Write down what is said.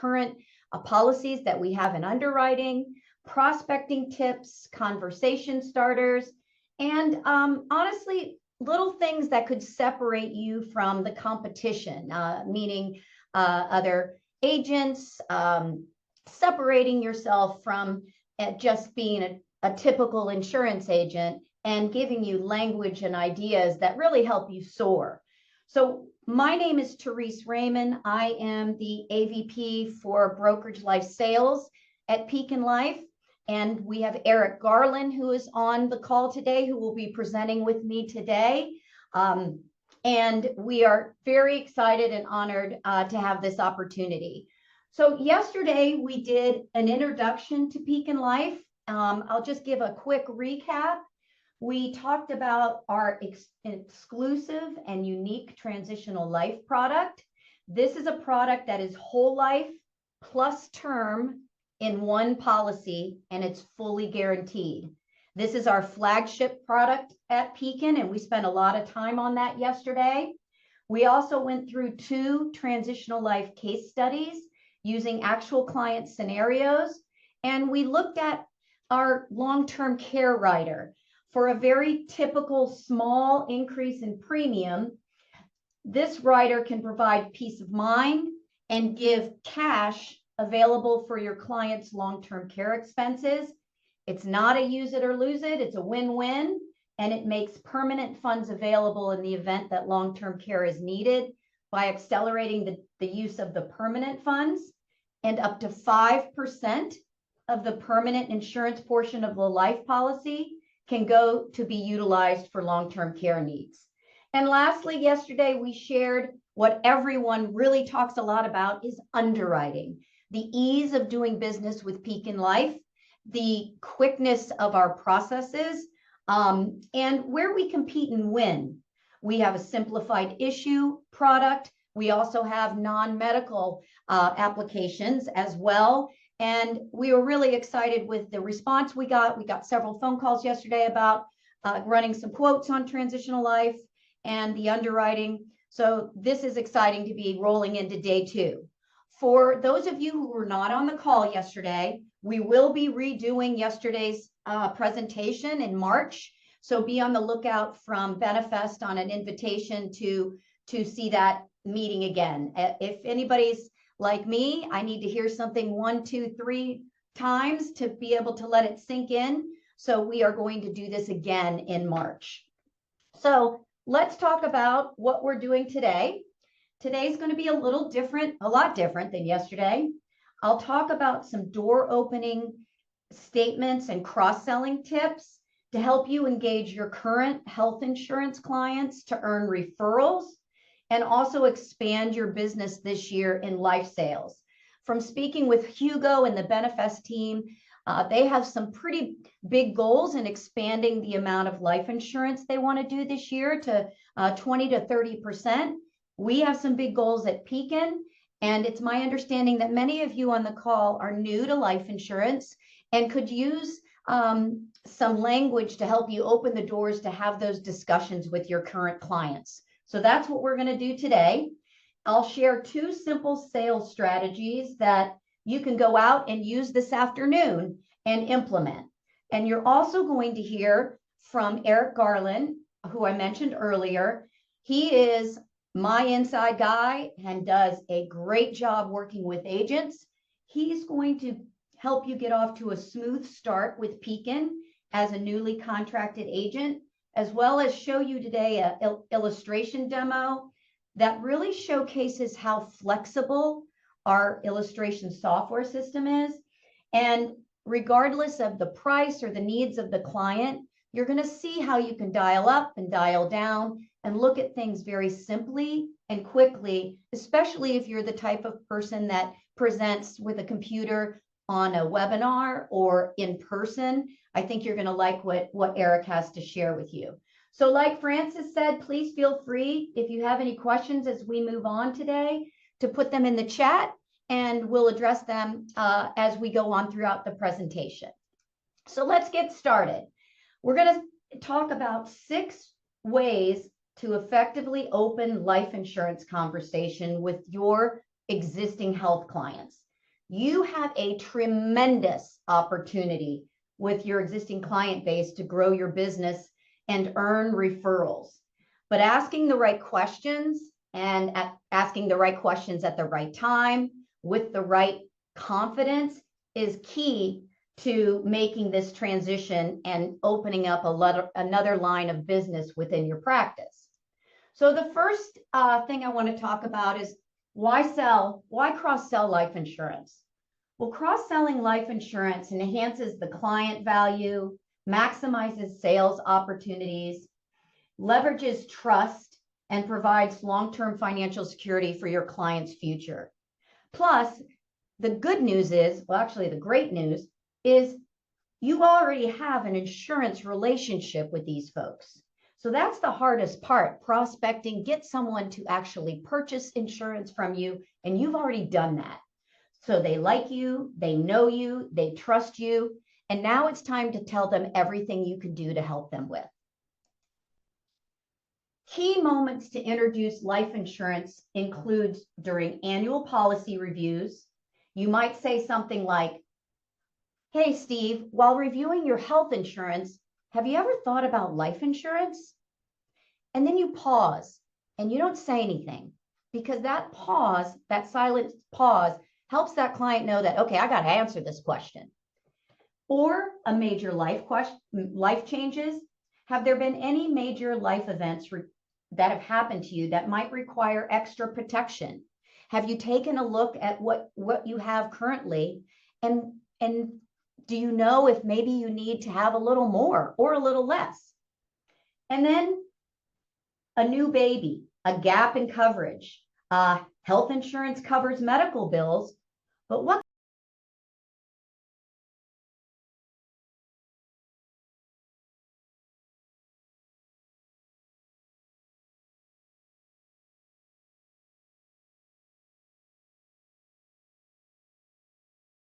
current policies that we have in underwriting, prospecting tips, conversation starters, and honestly, little things that could separate you from the competition, meaning other agents, separating yourself from just being a typical insurance agent and giving you language and ideas that really help you soar. So my name is Therese Raymond. I am the AVP for Brokerage Life Sales at Pekin Life. And we have Eric Garland, who is on the call today, who will be presenting with me today. And we are very excited and honored to have this opportunity. So yesterday we did an introduction to Pekin Life. I'll just give a quick recap. We talked about our exclusive and unique transitional life product. This is a product that is whole life plus term in one policy, and it's fully guaranteed. This is our flagship product at Pekin, and we spent a lot of time on that yesterday. We also went through 2 transitional life case studies using actual client scenarios, and we looked at our long-term care rider. For a very typical small increase in premium, this rider can provide peace of mind and give cash available for your client's long-term care expenses. It's not a use it or lose it, it's a win-win, and it makes permanent funds available in the event that long-term care is needed by accelerating the use of the permanent funds, and up to 5% of the permanent insurance portion of the life policy can go to be utilized for long-term care needs. And lastly, yesterday we shared what everyone really talks a lot about is underwriting, the ease of doing business with Pekin Life, the quickness of our processes, and where we compete and win. We have a simplified issue product. We also have non-medical applications as well. And we were really excited with the response we got. We got several phone calls yesterday about running some quotes on transitional life and the underwriting. So this is exciting to be rolling into day 2. For those of you who were not on the call yesterday, we will be redoing yesterday's presentation in March. So be on the lookout from Benavest on an invitation to see that meeting again. If anybody's like me, I need to hear something 1, 2, 3 times to be able to let it sink in. So we are going to do this again in March. So let's talk about what we're doing today. Today's going to be a lot different than yesterday. I'll talk about some door opening statements and cross-selling tips to help you engage your current health insurance clients to earn referrals and also expand your business this year in life sales. From speaking with Hugo and the Benavest team, they have some pretty big goals in expanding the amount of life insurance they want to do this year to 20 to 30%. We have some big goals at Pekin, and it's my understanding that many of you on the call are new to life insurance and could use some language to help you open the doors to have those discussions with your current clients. So that's what we're going to do today. I'll share 2 simple sales strategies that you can go out and use this afternoon and implement. And you're also going to hear from Eric Garland, who I mentioned earlier. He is my inside guy and does a great job working with agents. He's going to help you get off to a smooth start with Pekin as a newly contracted agent, as well as show you today an illustration demo that really showcases how flexible our illustration software system is. And regardless of the price or the needs of the client, you're going to see how you can dial up and dial down and look at things very simply and quickly, especially if you're the type of person that presents with a computer on a webinar or in person. I think you're going to like what Eric has to share with you. So like Francis said, please feel free, if you have any questions as we move on today, to put them in the chat, and we'll address them as we go on throughout the presentation. So let's get started. We're going to talk about 6 ways to effectively open life insurance conversation with your existing health clients. you have a tremendous opportunity with your existing client base to grow your business and earn referrals. But asking the right questions and asking the right questions at the right time with the right confidence is key to making this transition and opening up another line of business within your practice. So the first thing I want to talk about is why cross-sell life insurance? Well, cross-selling life insurance enhances the client value, maximizes sales opportunities, leverages trust, and provides long-term financial security for your client's future. Plus, the good news is, well, actually the great news is you already have an insurance relationship with these folks. So that's the hardest part, prospecting, get someone to actually purchase insurance from you, and you've already done that. So they like you, they know you, they trust you, and now it's time to tell them everything you can do to help them with. Key moments to introduce life insurance includes during annual policy reviews. You might say something like, "Hey, Steve, while reviewing your health insurance, have you ever thought about life insurance?" And then you pause and you don't say anything, because that pause, that silent pause, helps that client know that, okay, I got to answer this question. Or a major life changes. Have there been any major life events that have happened to you that might require extra protection? Have you taken a look at what you have currently, and do you know if maybe you need to have a little more or a little less? And then a new baby, a gap in coverage. Health insurance covers medical bills, but what